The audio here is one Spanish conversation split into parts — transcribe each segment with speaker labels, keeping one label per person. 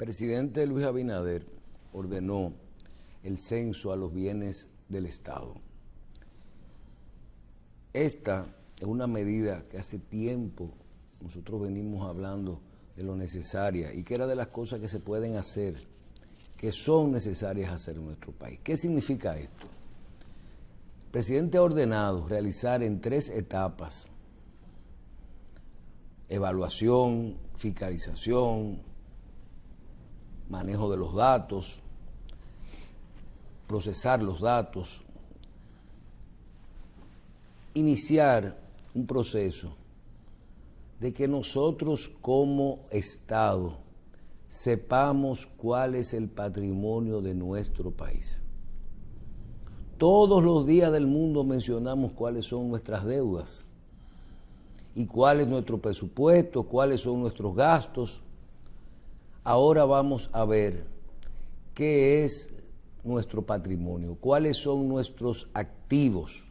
Speaker 1: presidente Luis Abinader ordenó el censo a los bienes del Estado. Esta es una medida que hace tiempo nosotros venimos hablando de lo necesaria y que era de las cosas que se pueden hacer, que son necesarias hacer en nuestro país. ¿Qué significa esto? El presidente ha ordenado realizar en 3 etapas: evaluación, fiscalización, manejo de los datos, procesar los datos, iniciar un proceso de que nosotros como Estado sepamos cuál es el patrimonio de nuestro país. Todos los días del mundo mencionamos cuáles son nuestras deudas y cuál es nuestro presupuesto, cuáles son nuestros gastos. Ahora vamos a ver qué es nuestro patrimonio, cuáles son nuestros activos.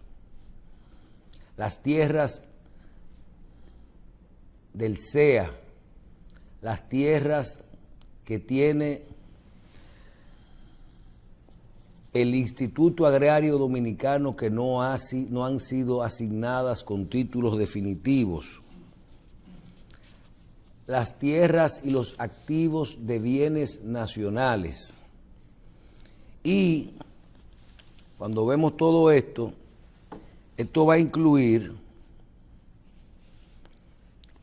Speaker 1: Las tierras del CEA, las tierras que tiene el Instituto Agrario Dominicano que no han sido asignadas con títulos definitivos, las tierras y los activos de bienes nacionales. Y cuando vemos todo esto, esto va a incluir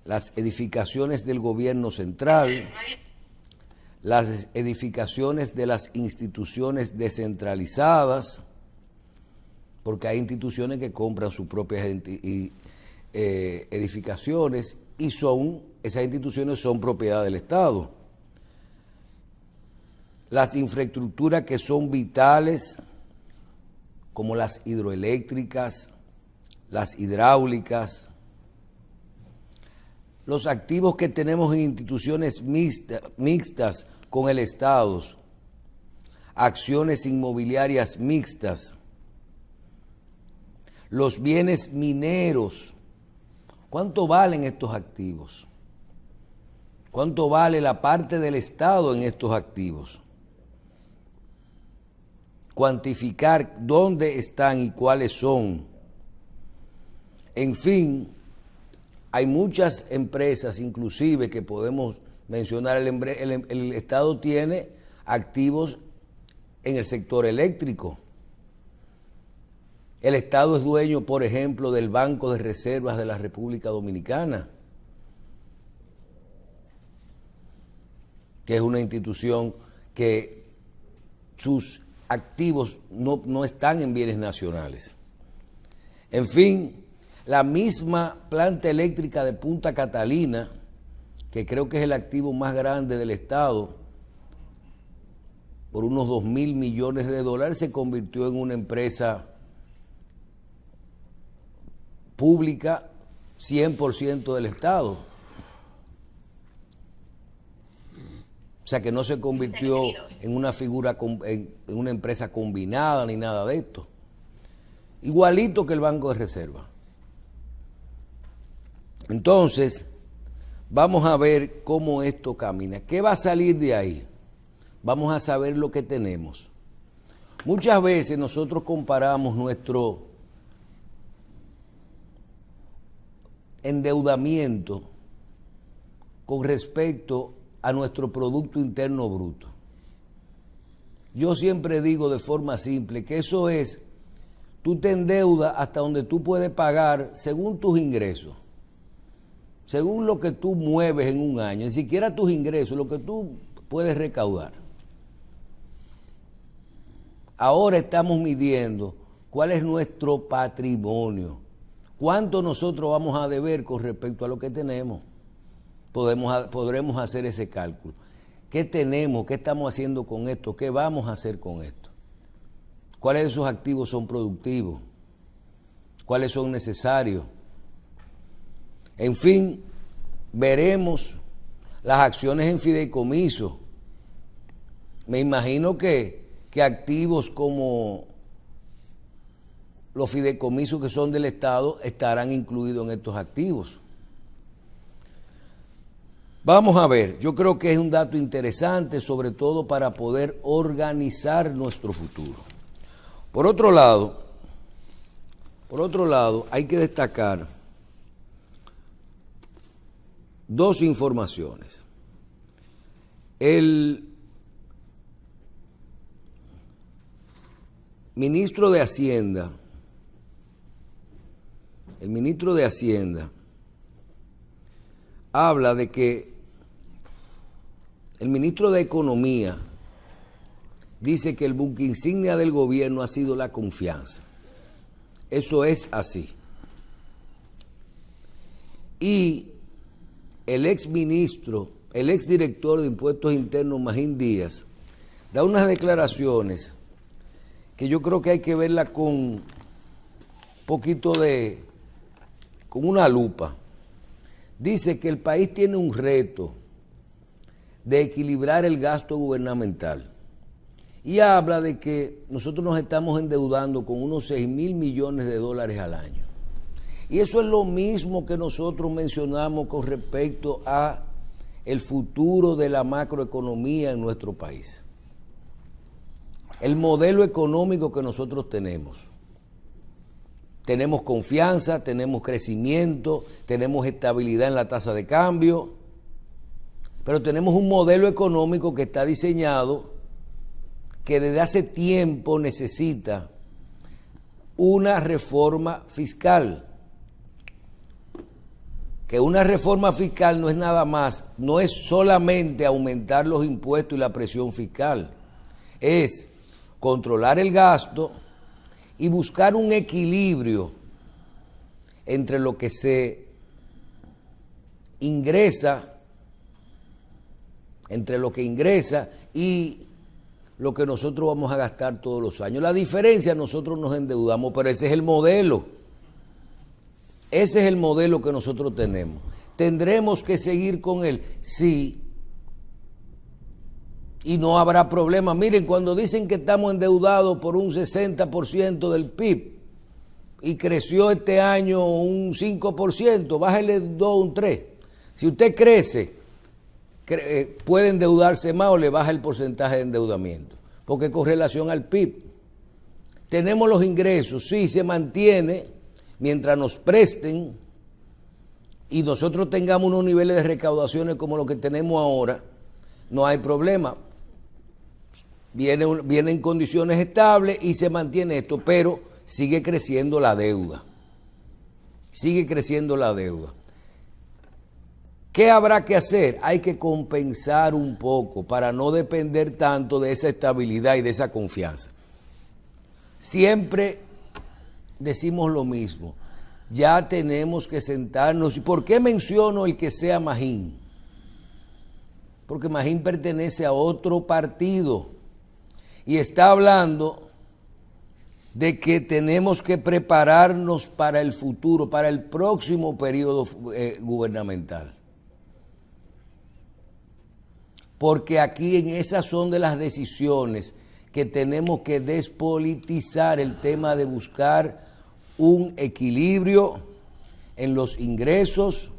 Speaker 1: las edificaciones del gobierno central, las edificaciones de las instituciones descentralizadas, porque hay instituciones que compran sus propias edificaciones y esas instituciones son propiedad del Estado. Las infraestructuras que son vitales, como las hidroeléctricas, las hidráulicas, los activos que tenemos en instituciones mixtas con el Estado, acciones inmobiliarias mixtas, los bienes mineros. ¿Cuánto valen estos activos? ¿Cuánto vale la parte del Estado en estos activos? Cuantificar dónde están y cuáles son. En fin, hay muchas empresas, inclusive, que podemos mencionar. El Estado tiene activos en el sector eléctrico. El Estado es dueño, por ejemplo, del Banco de Reservas de la República Dominicana, que es una institución que sus activos no están en bienes nacionales. En fin, la misma planta eléctrica de Punta Catalina, que creo que es el activo más grande del Estado, por unos $2,000 millones, se convirtió en una empresa pública 100% del Estado. O sea, que no se convirtió en una figura, en una empresa combinada ni nada de esto. Igualito que el Banco de Reserva. Entonces, vamos a ver cómo esto camina. ¿Qué va a salir de ahí? Vamos a saber lo que tenemos. Muchas veces nosotros comparamos nuestro endeudamiento con respecto a nuestro Producto Interno Bruto. Yo siempre digo de forma simple que eso es, tú te endeudas hasta donde tú puedes pagar según tus ingresos, según lo que tú mueves en un año, ni siquiera tus ingresos, lo que tú puedes recaudar. Ahora estamos midiendo cuál es nuestro patrimonio, cuánto nosotros vamos a deber con respecto a lo que tenemos. Podremos hacer ese cálculo. ¿Qué tenemos? ¿Qué estamos haciendo con esto? ¿Qué vamos a hacer con esto? ¿Cuáles de esos activos son productivos? ¿Cuáles son necesarios? En fin, veremos las acciones en fideicomiso. Me imagino que activos como los fideicomisos que son del Estado estarán incluidos en estos activos. Vamos a ver, yo creo que es un dato interesante, sobre todo para poder organizar nuestro futuro. Por otro lado, hay que destacar dos informaciones. El ministro de Hacienda, habla de que el ministro de Economía dice que el buque insignia del gobierno ha sido la confianza. Eso es así. Y el exdirector de Impuestos Internos, Magín Díaz, da unas declaraciones que yo creo que hay que verla con una lupa. Dice que el país tiene un reto de equilibrar el gasto gubernamental. Y habla de que nosotros nos estamos endeudando con unos 6.000 millones de dólares al año. Y eso es lo mismo que nosotros mencionamos con respecto a el futuro de la macroeconomía en nuestro país. El modelo económico que nosotros tenemos. Tenemos confianza, tenemos crecimiento, tenemos estabilidad en la tasa de cambio, pero tenemos un modelo económico que está diseñado que desde hace tiempo necesita una reforma fiscal. Que una reforma fiscal no es nada más, no es solamente aumentar los impuestos y la presión fiscal, es controlar el gasto y buscar un equilibrio entre lo que se ingresa, y lo que nosotros vamos a gastar todos los años. La diferencia, nosotros nos endeudamos, pero ese es el modelo. Ese es el modelo que nosotros tenemos. ¿Tendremos que seguir con él? Sí. Y no habrá problema. Miren, cuando dicen que estamos endeudados por un 60% del PIB y creció este año un 5%, bájale 2, un 3%. Si usted crece, puede endeudarse más o le baja el porcentaje de endeudamiento, porque con relación al PIB. Tenemos los ingresos, sí, se mantiene mientras nos presten y nosotros tengamos unos niveles de recaudaciones como los que tenemos ahora, no hay problema. Viene en condiciones estables y se mantiene esto, pero sigue creciendo la deuda. ¿Qué habrá que hacer? Hay que compensar un poco para no depender tanto de esa estabilidad y de esa confianza. Siempre decimos lo mismo, ya tenemos que sentarnos. ¿Y por qué menciono el que sea Magín? Porque Magín pertenece a otro partido y está hablando de que tenemos que prepararnos para el futuro, para el próximo periodo gubernamental. Porque aquí en esas son de las decisiones que tenemos que despolitizar el tema de buscar un equilibrio en los ingresos,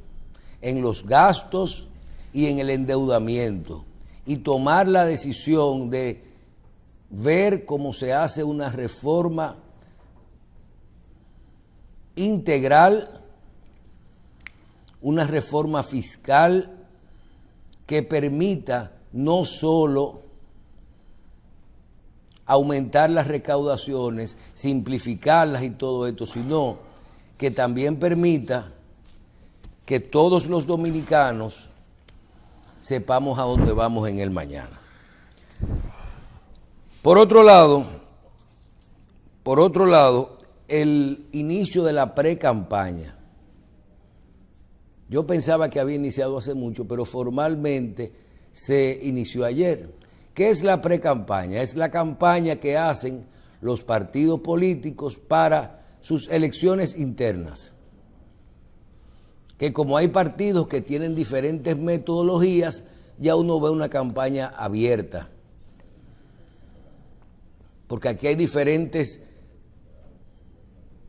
Speaker 1: en los gastos y en el endeudamiento. Y tomar la decisión de ver cómo se hace una reforma integral, una reforma fiscal que permita no solo aumentar las recaudaciones, simplificarlas y todo esto, sino que también permita que todos los dominicanos sepamos a dónde vamos en el mañana. Por otro lado, el inicio de la pre-campaña. Yo pensaba que había iniciado hace mucho, pero formalmente se inició ayer. ¿Qué es la pre-campaña? Es la campaña que hacen los partidos políticos para sus elecciones internas. Que como hay partidos que tienen diferentes metodologías, ya uno ve una campaña abierta. Porque aquí hay diferentes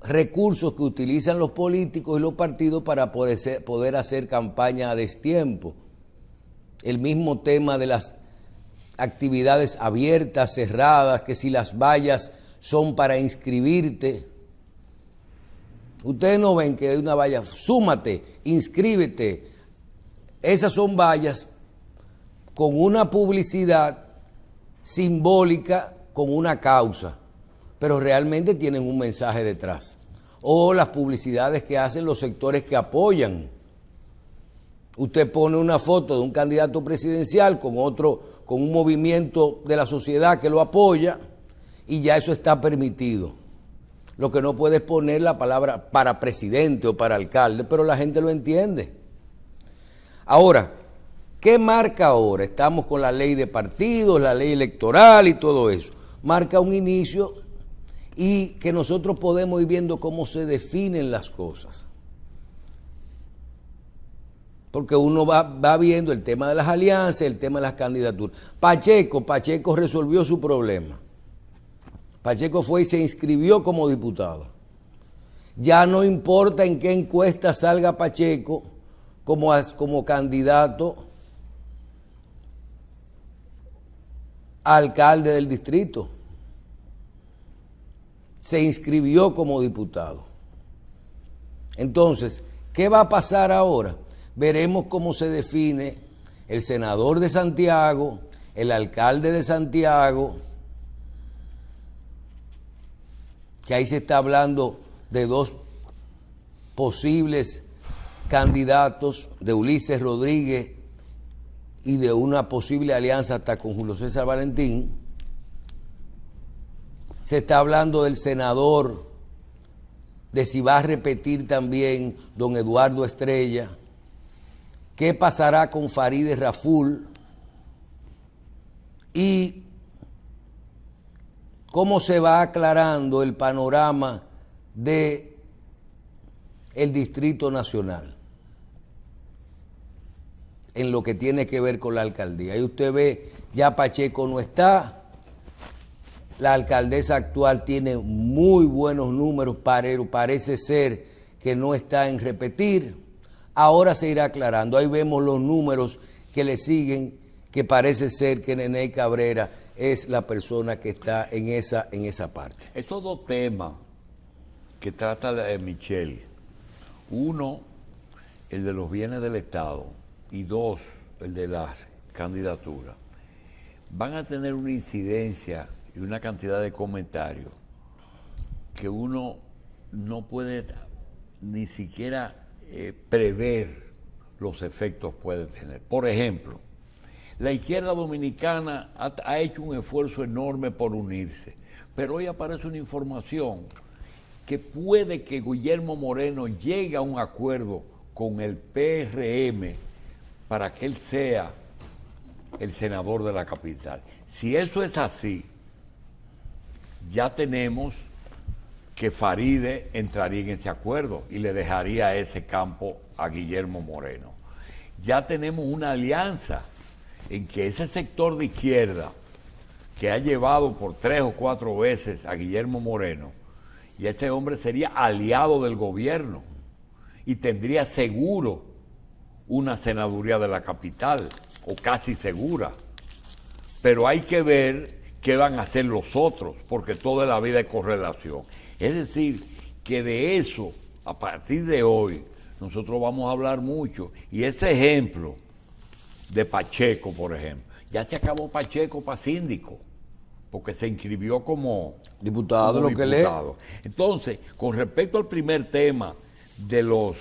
Speaker 1: recursos que utilizan los políticos y los partidos para poder hacer campaña a destiempo. el mismo tema de las actividades abiertas, cerradas, que si las vallas son para inscribirte. Ustedes no ven que hay una valla, súmate, inscríbete. Esas son vallas con una publicidad simbólica, con una causa, pero realmente tienen un mensaje detrás. O las publicidades que hacen los sectores que apoyan. Usted pone una foto de un candidato presidencial con otro, con un movimiento de la sociedad que lo apoya, y ya eso está permitido. Lo que no puede es poner la palabra para presidente o para alcalde, pero la gente lo entiende. Ahora, ¿qué marca ahora? Estamos con la ley de partidos, la ley electoral y todo eso. Marca un inicio y que nosotros podemos ir viendo cómo se definen las cosas. Porque uno va viendo el tema de las alianzas, el tema de las candidaturas. Pacheco resolvió su problema. Pacheco fue y se inscribió como diputado. Ya no importa en qué encuesta salga Pacheco como candidato a alcalde del distrito. Se inscribió como diputado. Entonces, ¿qué va a pasar ahora? Veremos cómo se define el senador de Santiago, el alcalde de Santiago, que ahí se está hablando de dos posibles candidatos, de Ulises Rodríguez y de una posible alianza hasta con Julio César Valentín. Se está hablando del senador, de si va a repetir también don Eduardo Estrella. ¿Qué pasará con Farideh Raful? Y cómo se va aclarando el panorama de el Distrito Nacional en lo que tiene que ver con la alcaldía. Y usted ve, ya Pacheco no está, la alcaldesa actual tiene muy buenos números, parece ser que no está en repetir. Ahora se irá aclarando. Ahí vemos los números que le siguen, que parece ser que Nene Cabrera es la persona que está en esa parte.
Speaker 2: Estos dos temas que trata Michelle, uno, el de los bienes del Estado, y dos, el de las candidaturas, van a tener una incidencia y una cantidad de comentarios que uno no puede ni siquiera prever los efectos que puede tener. Por ejemplo, la izquierda dominicana ha hecho un esfuerzo enorme por unirse, pero hoy aparece una información que puede que Guillermo Moreno llegue a un acuerdo con el PRM para que él sea el senador de la capital. Si eso es así, ya tenemos que Farideh entraría en ese acuerdo y le dejaría ese campo a Guillermo Moreno. Ya tenemos una alianza en que ese sector de izquierda que ha llevado por 3 o 4 veces a Guillermo Moreno, y ese hombre sería aliado del gobierno y tendría seguro una senaduría de la capital, o casi segura. Pero hay que ver qué van a hacer los otros, porque toda la vida es correlación. Es decir, que de eso, a partir de hoy, nosotros vamos a hablar mucho. Y ese ejemplo de Pacheco, por ejemplo, ya se acabó Pacheco para síndico, porque se inscribió como
Speaker 1: diputado, lo que lee.
Speaker 2: Entonces, con respecto al primer tema de los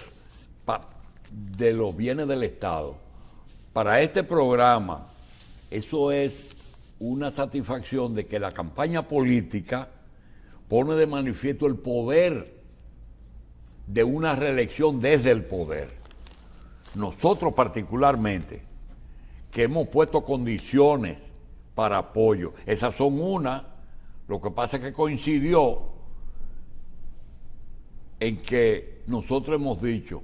Speaker 2: bienes del Estado, para este programa, eso es una satisfacción de que la campaña política pone de manifiesto el poder de una reelección desde el poder. Nosotros particularmente, que hemos puesto condiciones para apoyo, esas son una, lo que pasa es que coincidió en que nosotros hemos dicho,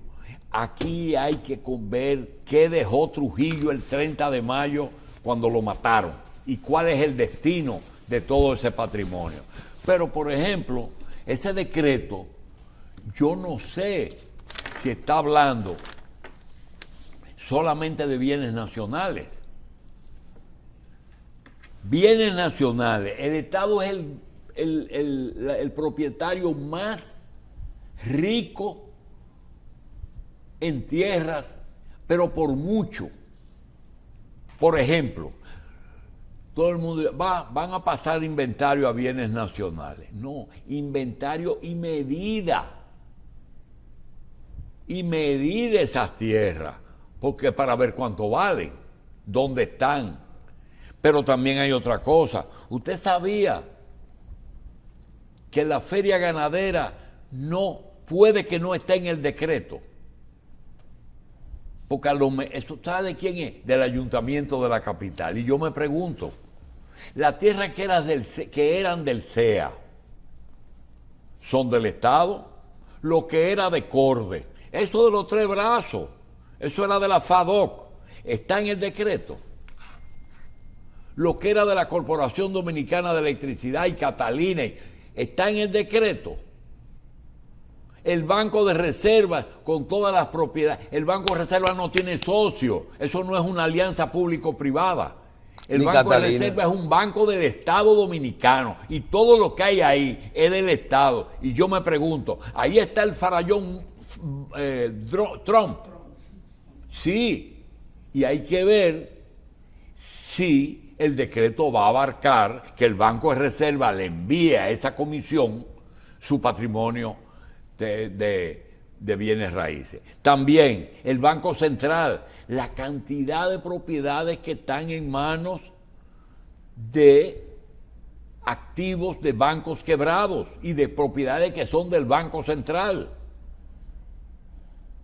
Speaker 2: aquí hay que ver qué dejó Trujillo el 30 de mayo cuando lo mataron y cuál es el destino de todo ese patrimonio. Pero, por ejemplo, ese decreto, yo no sé si está hablando solamente de bienes nacionales. Bienes nacionales. El Estado es el propietario más rico en tierras, pero por mucho. Por ejemplo, todo el mundo van a pasar inventario a bienes nacionales. No, inventario y medida. Y medir esas tierras, porque para ver cuánto valen, dónde están. Pero también hay otra cosa. Usted sabía que la feria ganadera puede que no esté en el decreto. Porque eso sabe de quién es, del ayuntamiento de la capital. Y yo me pregunto, las tierras que eran del CEA son del Estado, lo que era de Corde, eso de los 3 brazos, eso era de la FADOC, está en el decreto. Lo que era de la Corporación Dominicana de Electricidad y Catalina, está en el decreto. El Banco de Reservas con todas las propiedades. El Banco de Reservas no tiene socio. Eso no es una alianza público-privada. El Banco de Reservas es un banco del Estado Dominicano. Y todo lo que hay ahí es del Estado. Y yo me pregunto, ahí está el farallón Trump. Sí. Y hay que ver si el decreto va a abarcar que el Banco de Reservas le envíe a esa comisión su patrimonio de bienes raíces. También el Banco Central, la cantidad de propiedades que están en manos de activos de bancos quebrados y de propiedades que son del Banco Central.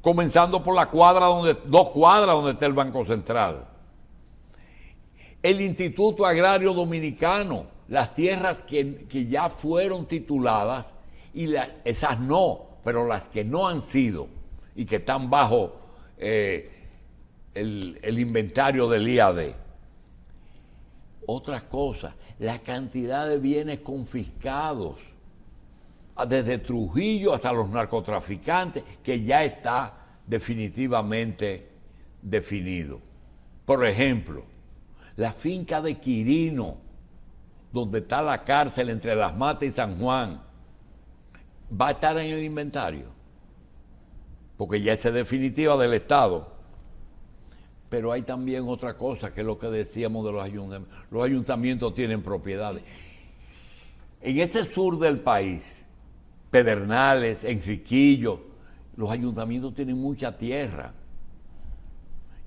Speaker 2: Comenzando por 2 cuadras donde está el Banco Central. El Instituto Agrario Dominicano, las tierras que ya fueron tituladas y esas no, pero las que no han sido y que están bajo el inventario del IAD. Otras cosas, la cantidad de bienes confiscados, desde Trujillo hasta los narcotraficantes, que ya está definitivamente definido. Por ejemplo, la finca de Quirino, donde está la cárcel entre Las Matas y San Juan, va a estar en el inventario, porque ya es definitiva del Estado. Pero hay también otra cosa, que es lo que decíamos de los ayuntamientos. Los ayuntamientos tienen propiedades. En ese sur del país, Pedernales, Enriquillo, los ayuntamientos tienen mucha tierra.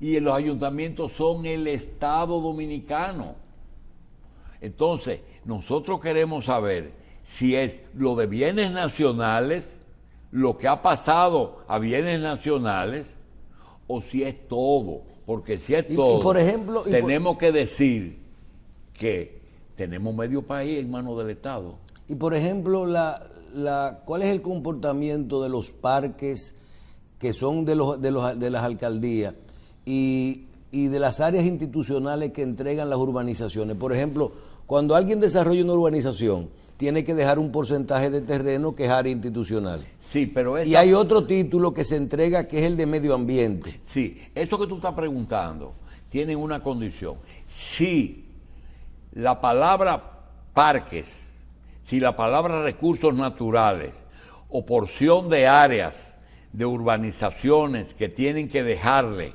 Speaker 2: Y los ayuntamientos son el Estado Dominicano. Entonces, nosotros queremos saber si es lo de bienes nacionales, lo que ha pasado a bienes nacionales, o si es todo. Porque si es todo,
Speaker 1: por ejemplo,
Speaker 2: tenemos que decir que tenemos medio país en manos del Estado.
Speaker 1: Y por ejemplo, ¿cuál es el comportamiento de los parques que son de las alcaldías y de las áreas institucionales que entregan las urbanizaciones? Por ejemplo, cuando alguien desarrolla una urbanización, tiene que dejar un porcentaje de terreno que es área institucional.
Speaker 2: Sí, pero
Speaker 1: y hay otro título que se entrega que es el de medio ambiente.
Speaker 2: Sí, eso que tú estás preguntando tiene una condición. Si la palabra parques, si la palabra recursos naturales o porción de áreas de urbanizaciones que tienen que dejarle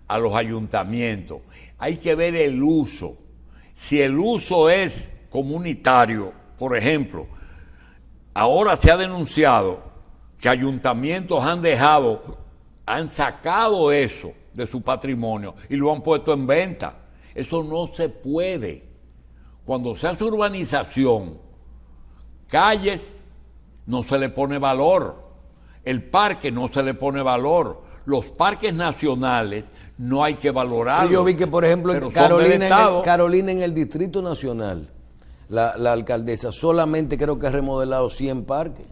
Speaker 2: a los ayuntamientos, hay que ver el uso. Si el uso es comunitario, por ejemplo, ahora se ha denunciado que ayuntamientos han sacado eso de su patrimonio y lo han puesto en venta. Eso no se puede. Cuando se hace urbanización, calles no se le pone valor, el parque no se le pone valor, los parques nacionales no hay que valorarlos.
Speaker 1: Yo vi que, por ejemplo, en Carolina, en el Distrito Nacional, la alcaldesa solamente creo que ha remodelado 100 parques.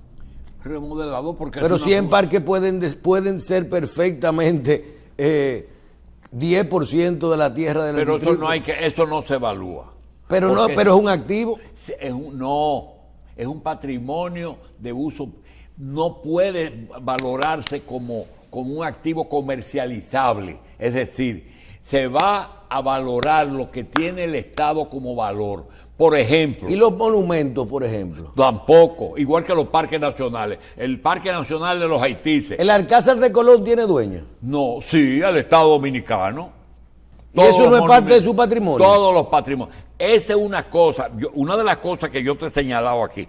Speaker 2: Remodelado porque...
Speaker 1: Pero 100 parques pueden ser perfectamente 10% de la tierra del distrito.
Speaker 2: Pero eso no se evalúa.
Speaker 1: Pero es un activo.
Speaker 2: Es un patrimonio de uso. No puede valorarse como un activo comercializable. Es decir, se va a valorar lo que tiene el Estado como valor. Por ejemplo.
Speaker 1: ¿Y los monumentos, por ejemplo?
Speaker 2: Tampoco, igual que los parques nacionales. El Parque Nacional de los Haitises.
Speaker 1: ¿El Alcázar de Colón tiene dueño?
Speaker 2: No, sí, el Estado Dominicano.
Speaker 1: ¿Y eso no es parte de su patrimonio?
Speaker 2: Todos los patrimonios. Esa es una cosa, una de las cosas que yo te he señalado aquí,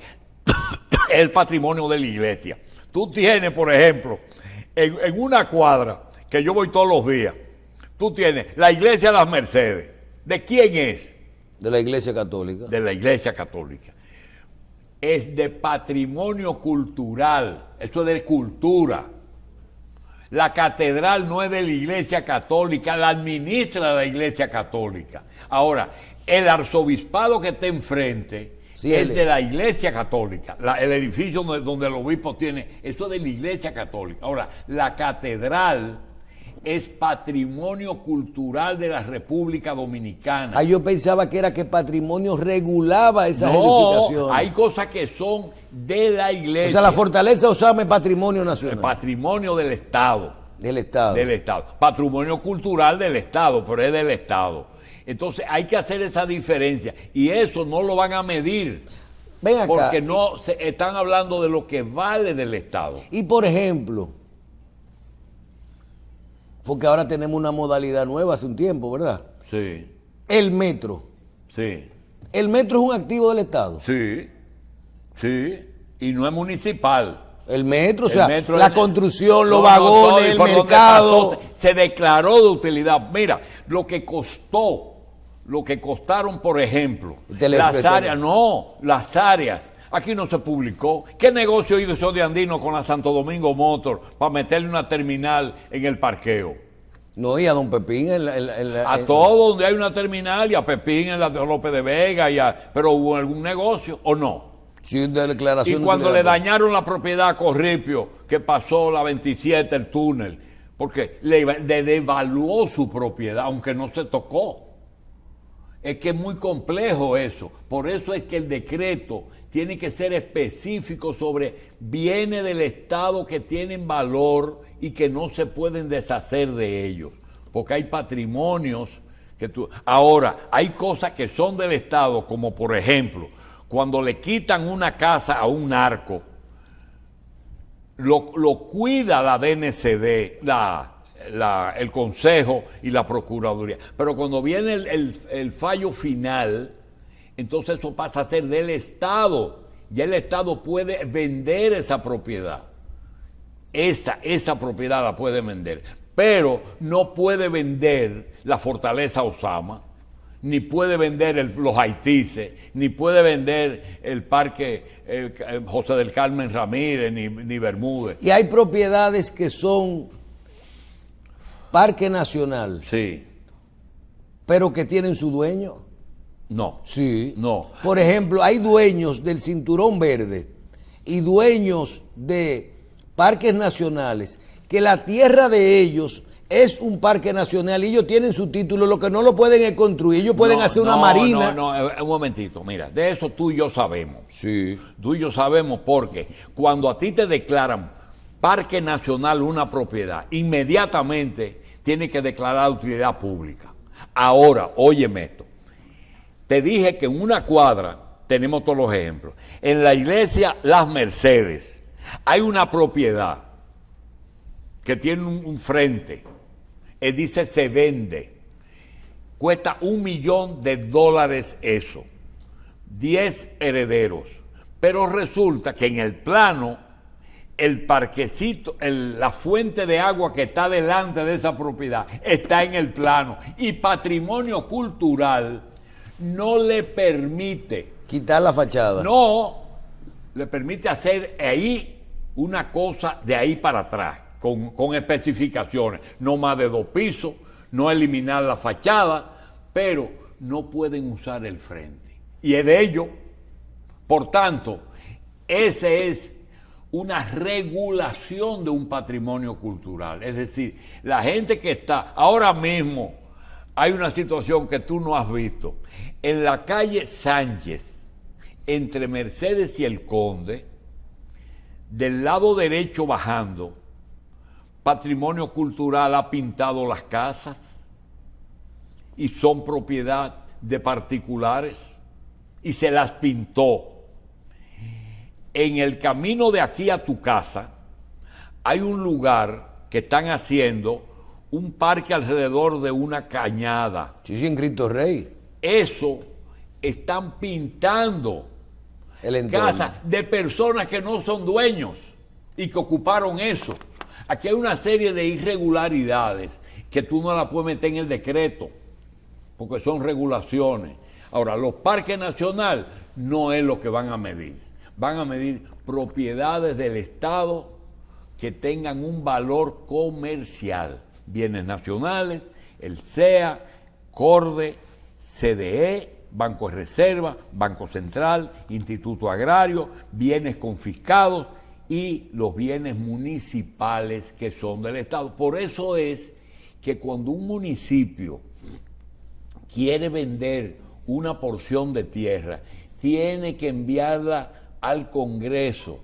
Speaker 2: es el patrimonio de la iglesia. Tú tienes, por ejemplo, en una cuadra, que yo voy todos los días, tú tienes la iglesia de las Mercedes. ¿De quién es?
Speaker 1: De la Iglesia Católica.
Speaker 2: De la Iglesia Católica. Es de patrimonio cultural, eso es de cultura. La catedral no es de la Iglesia Católica, la administra la Iglesia Católica. Ahora, el arzobispado que está enfrente es de la Iglesia Católica. El edificio donde el obispo tiene, eso es de la Iglesia Católica. Ahora, la catedral es patrimonio cultural de la República Dominicana.
Speaker 1: Ah, yo pensaba que era que patrimonio regulaba esas edificaciones.
Speaker 2: Hay cosas que son de la iglesia.
Speaker 1: O sea, la fortaleza Osama es patrimonio nacional.
Speaker 2: El patrimonio del Estado.
Speaker 1: Del Estado.
Speaker 2: Del Estado. Patrimonio cultural del Estado, pero es del Estado. Entonces hay que hacer esa diferencia. Y eso no lo van a medir.
Speaker 1: Ven acá.
Speaker 2: Porque no están hablando de lo que vale del Estado.
Speaker 1: Y por ejemplo, porque ahora tenemos una modalidad nueva hace un tiempo, ¿verdad?
Speaker 2: Sí.
Speaker 1: El metro.
Speaker 2: Sí.
Speaker 1: El metro es un activo del Estado.
Speaker 2: Sí. Sí. Y no es municipal.
Speaker 1: El metro, o sea, la construcción, los vagones, el mercado.
Speaker 2: Pasó, se declaró de utilidad. Mira, lo que costaron, por ejemplo, las áreas. Aquí no se publicó. ¿Qué negocio hizo de Andino con la Santo Domingo Motor para meterle una terminal en el parqueo?
Speaker 1: No, y a don Pepín
Speaker 2: todo donde hay una terminal, y a Pepín en la de López de Vega, pero ¿hubo algún negocio o no?
Speaker 1: Sí, de declaración.
Speaker 2: Y cuando le dañaron la propiedad a Corripio, que pasó la 27, el túnel, porque le devaluó su propiedad, aunque no se tocó. Es que es muy complejo eso. Por eso es que el decreto tiene que ser específico sobre bienes del Estado que tienen valor y que no se pueden deshacer de ellos. Porque hay patrimonios que tú... Ahora, hay cosas que son del Estado, como por ejemplo, cuando le quitan una casa a un narco, lo cuida la DNCD, el Consejo y la Procuraduría. Pero cuando viene el fallo final, entonces eso pasa a ser del Estado. Ya el Estado puede vender esa propiedad. Esa propiedad la puede vender. Pero no puede vender la Fortaleza Osama, ni puede vender los Haitises, ni puede vender el Parque José del Carmen Ramírez, ni Bermúdez.
Speaker 1: Y hay propiedades que son Parque Nacional.
Speaker 2: Sí.
Speaker 1: Pero que tienen su dueño.
Speaker 2: No.
Speaker 1: Sí.
Speaker 2: No.
Speaker 1: Por ejemplo, hay dueños del Cinturón Verde y dueños de parques nacionales que la tierra de ellos es un parque nacional y ellos tienen su título, lo que no lo pueden es construir, ellos pueden hacer una marina.
Speaker 2: No, un momentito, mira, de eso tú y yo sabemos.
Speaker 1: Sí.
Speaker 2: Tú y yo sabemos porque cuando a ti te declaran parque nacional una propiedad, inmediatamente tiene que declarar utilidad pública. Ahora, óyeme esto, te dije que en una cuadra, tenemos todos los ejemplos, en la iglesia Las Mercedes hay una propiedad que tiene un frente, dice se vende, cuesta $1 millón eso, 10 herederos, pero resulta que en el plano, el parquecito, la fuente de agua que está delante de esa propiedad está en el plano y Patrimonio Cultural no le permite
Speaker 1: quitar la fachada.
Speaker 2: No, le permite hacer ahí una cosa de ahí para atrás, con especificaciones, no más de 2 pisos, no eliminar la fachada, pero no pueden usar el frente. Y es de ello. Por tanto, ese es una regulación de un patrimonio cultural. Es decir, la gente que está, ahora mismo hay una situación que tú no has visto. En la calle Sánchez, entre Mercedes y El Conde, del lado derecho bajando, Patrimonio Cultural ha pintado las casas y son propiedad de particulares y se las pintó. En el camino de aquí a tu casa hay un lugar que están haciendo un parque alrededor de una cañada.
Speaker 1: Sí, en Cristo Rey.
Speaker 2: Eso están pintando
Speaker 1: El entorno.
Speaker 2: casas de personas que no son dueños y que ocuparon eso. Aquí hay una serie de irregularidades que tú no la puedes meter en el decreto, porque son regulaciones. Ahora, los parques nacionales no es lo que van a medir. Van a medir propiedades del Estado que tengan un valor comercial. Bienes nacionales, el CEA, CORDE, CDE, Banco de Reserva, Banco Central, Instituto Agrario, bienes confiscados y los bienes municipales que son del Estado. Por eso es que cuando un municipio quiere vender una porción de tierra, tiene que enviarla al Congreso,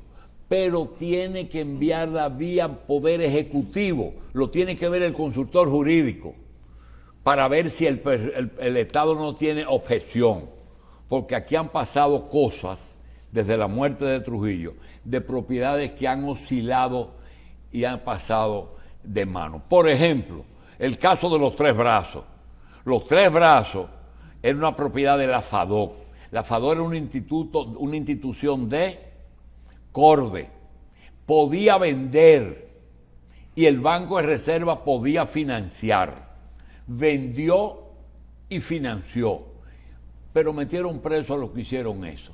Speaker 2: pero tiene que enviarla vía Poder Ejecutivo, lo tiene que ver el consultor jurídico, para ver si el Estado no tiene objeción, porque aquí han pasado cosas, desde la muerte de Trujillo, de propiedades que han oscilado y han pasado de mano. Por ejemplo, el caso de los Tres Brazos. Los Tres Brazos era una propiedad de la FADOC. La FADOC era una institución de CORDE. Podía vender y el Banco de Reserva podía financiar. Vendió y financió, pero metieron preso a los que hicieron eso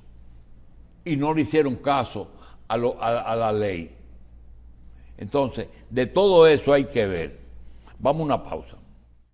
Speaker 2: y no le hicieron caso a la ley. Entonces, de todo eso hay que ver. Vamos a una pausa.